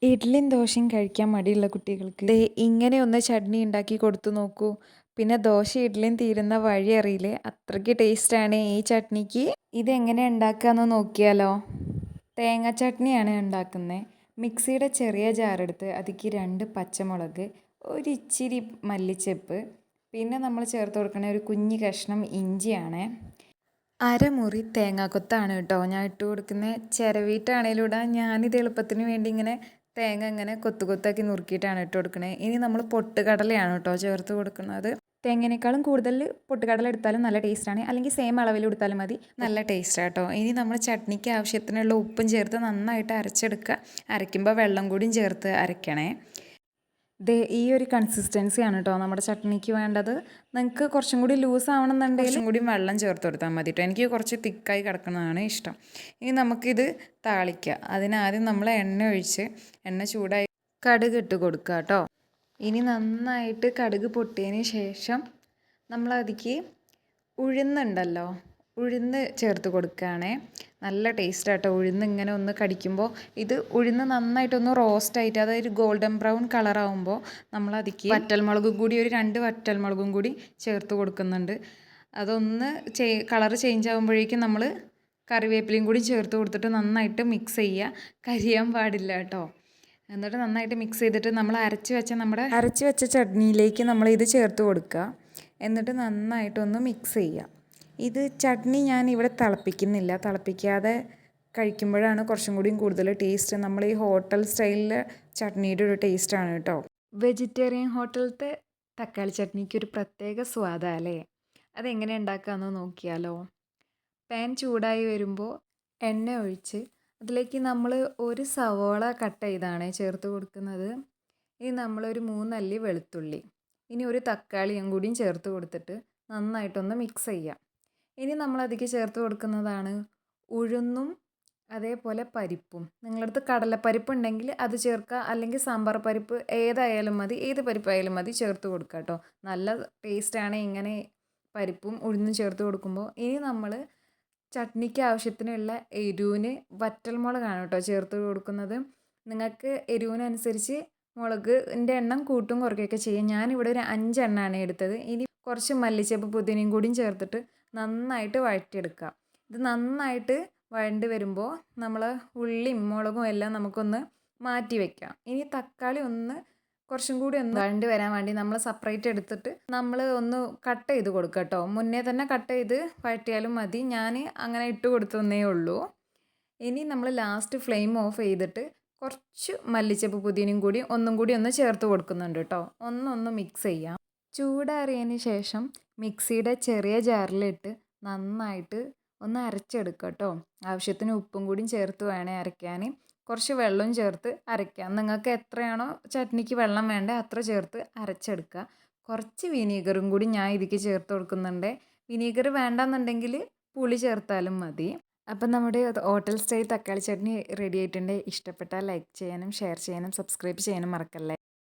ഇഡ്ഡലിയും ദോശയും കഴിക്കാൻ മടിയുള്ള കുട്ടികൾക്ക് ദേ ഇങ്ങനെ ഒന്ന് ചട്നി ഉണ്ടാക്കി കൊടുത്തു നോക്കൂ. പിന്നെ ദോശ ഇഡ്ഡലിയും തീരുന്ന വഴി അറിയില്ലേ, അത്രയ്ക്ക് ടേസ്റ്റാണ് ഈ ചട്നിക്ക്. ഇതെങ്ങനെ ഉണ്ടാക്കാന്ന് നോക്കിയാലോ. തേങ്ങ ചട്നിയാണ് ഉണ്ടാക്കുന്നത്. മിക്സിയുടെ ചെറിയ ജാറെടുത്ത് അതിലേക്ക് 2 പച്ചമുളക്, ഒരിച്ചിരി മല്ലിച്ചെപ്പ്, പിന്നെ നമ്മൾ ചേർത്ത് കൊടുക്കുന്ന ഒരു കുഞ്ഞ് കഷ്ണം ഇഞ്ചിയാണ്. അരമുറി തേങ്ങാക്കൊത്താണ് കേട്ടോ ഞാൻ ഇട്ട് കൊടുക്കുന്നത്. ചിരവിയിട്ടാണേലും ഇടാം. ഞാനിത് എളുപ്പത്തിന് വേണ്ടി ഇങ്ങനെ തേങ്ങ ഇങ്ങനെ കൊത്തു കൊത്താക്കി നുറുക്കിയിട്ടാണ് ഇട്ട് കൊടുക്കുന്നത്. ഇനി നമ്മൾ പൊട്ടുകടലയാണ് കേട്ടോ ചേർത്ത് കൊടുക്കുന്നത്. തേങ്ങേനേക്കാളും കൂടുതൽ പൊട്ടുകടല എടുത്താലും നല്ല ടേസ്റ്റാണ്, അല്ലെങ്കിൽ സെയിം അളവിൽ എടുത്താലും മതി, നല്ല ടേസ്റ്റാണ് കേട്ടോ. ഇനി നമ്മൾ ചട്നിക്ക് ആവശ്യത്തിനുള്ള ഉപ്പും ചേർത്ത് നന്നായിട്ട് അരച്ചെടുക്കുക. അരയ്ക്കുമ്പോൾ വെള്ളം കൂടിയും ചേർത്ത് അരയ്ക്കണേ. ഈ ഒരു കൺസിസ്റ്റൻസിയാണ് കേട്ടോ നമ്മുടെ ചട്നിക്ക് വേണ്ടത്. നിങ്ങൾക്ക് കുറച്ചും കൂടി ലൂസ് ആവണമെന്നുണ്ടെങ്കിൽ കുറച്ചും കൂടി വെള്ളം ചേർത്ത് കൊടുത്താൽ മതി കേട്ടോ. എനിക്ക് കുറച്ച് തിക്കായി കിടക്കുന്നതാണ് ഇഷ്ടം. ഇനി നമുക്കിത് താളിക്കുക. അതിനാദ്യം നമ്മൾ എണ്ണ ഒഴിച്ച് എണ്ണ ചൂടായി കടുക് ഇട്ട് കൊടുക്കുക കേട്ടോ. ഇനി നന്നായിട്ട് കടുക് പൊട്ടിയതിന് ശേഷം നമ്മൾ അതിലേക്ക് ഉഴുന്നുണ്ടല്ലോ, ഉഴുന്ന് ചേർത്ത് കൊടുക്കുകയാണേ. നല്ല ടേസ്റ്റ് ആട്ടോ ഉഴുന്ന് ഇങ്ങനെ ഒന്ന് കടിക്കുമ്പോൾ. ഇത് ഉഴുന്ന് നന്നായിട്ടൊന്ന് റോസ്റ്റായിട്ട്, അതായത് ഗോൾഡൻ ബ്രൗൺ കളറാകുമ്പോൾ നമ്മൾ അതിലേക്ക് വറ്റൽമുളകും കൂടി ഒരു 2 വറ്റൽമുളകും കൂടി ചേർത്ത് കൊടുക്കുന്നുണ്ട്. അതൊന്ന് കളറ് ചേഞ്ച് ആകുമ്പോഴേക്കും നമ്മൾ കറിവേപ്പിലയും കൂടി ചേർത്ത് കൊടുത്തിട്ട് നന്നായിട്ട് മിക്സ് ചെയ്യുക. കരിയാൻ പാടില്ല കേട്ടോ. എന്നിട്ട് നന്നായിട്ട് മിക്സ് ചെയ്തിട്ട് നമ്മൾ അരച്ച് വെച്ച ചട്നിയിലേക്ക് നമ്മൾ ഇത് ചേർത്ത് കൊടുക്കുക. എന്നിട്ട് നന്നായിട്ടൊന്ന് മിക്സ് ചെയ്യുക. ഇത് ചട്നി ഞാൻ ഇവിടെ തിളപ്പിക്കുന്നില്ല. തിളപ്പിക്കാതെ കഴിക്കുമ്പോഴാണ് കുറച്ചും കൂടിയും കൂടുതൽ ടേസ്റ്റ്. നമ്മൾ ഈ ഹോട്ടൽ സ്റ്റൈലിലെ ചട്നിയുടെ ഒരു ടേസ്റ്റാണ് കേട്ടോ. വെജിറ്റേറിയൻ ഹോട്ടലത്തെ തക്കാളി ചട്നിക്ക് ഒരു പ്രത്യേക സ്വാദല്ലേ. അതെങ്ങനെ ഉണ്ടാക്കാമെന്ന് നോക്കിയാലോ. പാൻ ചൂടായി വരുമ്പോൾ എണ്ണ ഒഴിച്ച് അതിലേക്ക് നമ്മൾ ഒരു സവോള കട്ട് ചെയ്താണ് ചേർത്ത് കൊടുക്കുന്നത്. ഇനി നമ്മളൊരു 3 അല്ലി വെളുത്തുള്ളി, ഇനി ഒരു തക്കാളിയും കൂടിയും ചേർത്ത് കൊടുത്തിട്ട് നന്നായിട്ടൊന്ന് മിക്സ് ചെയ്യാം. ഇനി നമ്മൾ അതിലേക്ക് ചേർത്ത് കൊടുക്കുന്നതാണ് ഉഴുന്നും അതേപോലെ പരിപ്പും. നിങ്ങളടുത്ത് കടലപ്പരിപ്പ് ഉണ്ടെങ്കിൽ അത് ചേർക്കുക, അല്ലെങ്കിൽ സാമ്പാർ പരിപ്പ് ഏതായാലും മതി, ഏത് പരിപ്പായാലും മതി ചേർത്ത് കൊടുക്കുക കേട്ടോ. നല്ല ടേസ്റ്റാണ് ഇങ്ങനെ പരിപ്പും ഉഴുന്നും ചേർത്ത് കൊടുക്കുമ്പോൾ. ഇനി നമ്മൾ ചട്നിക്ക് ആവശ്യത്തിനുള്ള എരിവിന് വറ്റൽമുളകാണ് കേട്ടോ ചേർത്ത് കൊടുക്കുന്നത്. നിങ്ങൾക്ക് എരിവിനനുസരിച്ച് മുളകിൻ്റെ എണ്ണം കൂട്ടും കുറയ്ക്കുകയൊക്കെ ചെയ്യും. ഞാനിവിടെ ഒരു 5 എണ്ണമാണ് എടുത്തത്. ഇനി കുറച്ച് മല്ലിച്ചപ്പ് പുതിനയും കൂടിയും ചേർത്തിട്ട് നന്നായിട്ട് വഴറ്റിയെടുക്കുക. ഇത് നന്നായിട്ട് വഴണ്ട് വരുമ്പോൾ നമ്മൾ ഉള്ളിയും മുളകും എല്ലാം നമുക്കൊന്ന് മാറ്റി വയ്ക്കാം. ഇനി തക്കാളി കുറച്ചും കൂടി ഒന്ന് വഴണ്ട് വരാൻ വേണ്ടി നമ്മൾ സെപ്പറേറ്റ് എടുത്തിട്ട് നമ്മൾ ഒന്ന് കട്ട് ചെയ്ത് കൊടുക്കുക കേട്ടോ. മുന്നേ തന്നെ കട്ട് ചെയ്ത് വഴറ്റിയാലും മതി. ഞാൻ അങ്ങനെ ഇട്ട് കൊടുത്തതന്നേ ഉള്ളൂ. ഇനി നമ്മൾ ലാസ്റ്റ് ഫ്ലെയിം ഓഫ് ചെയ്തിട്ട് കുറച്ച് മല്ലിച്ചപ്പ് പുതിനയും കൂടി ഒന്നും കൂടി ഒന്ന് ചേർത്ത് കൊടുക്കുന്നുണ്ട് കേട്ടോ. ഒന്ന് മിക്സ് ചെയ്യാം. ചൂടാറിയതിന് ശേഷം മിക്സിയുടെ ചെറിയ ജാറിലിട്ട് നന്നായിട്ട് ഒന്ന് അരച്ചെടുക്കുക കേട്ടോ. ആവശ്യത്തിന് ഉപ്പും കൂടിയും ചേർത്ത് വേണേ അരയ്ക്കാൻ. കുറച്ച് വെള്ളവും ചേർത്ത് അരയ്ക്കാം. നിങ്ങൾക്ക് എത്രയാണോ ചട്നിക്ക് വെള്ളം വേണ്ടത് അത്ര ചേർത്ത് അരച്ചെടുക്കുക. കുറച്ച് വിനീഗറും കൂടി ഞാൻ ഇതിലേക്ക് ചേർത്ത് കൊടുക്കുന്നുണ്ട്. വിനീഗർ വേണ്ടെന്നുണ്ടെങ്കിൽ പുളി ചേർത്താലും മതി. അപ്പം നമ്മുടെ ഹോട്ടൽ സ്റ്റൈൽ തക്കാളി ചട്നി റെഡി ആയിട്ടുണ്ട്. ഇഷ്ടപ്പെട്ടാൽ ലൈക്ക് ചെയ്യാനും ഷെയർ ചെയ്യാനും സബ്സ്ക്രൈബ് ചെയ്യാനും മറക്കല്ലേ.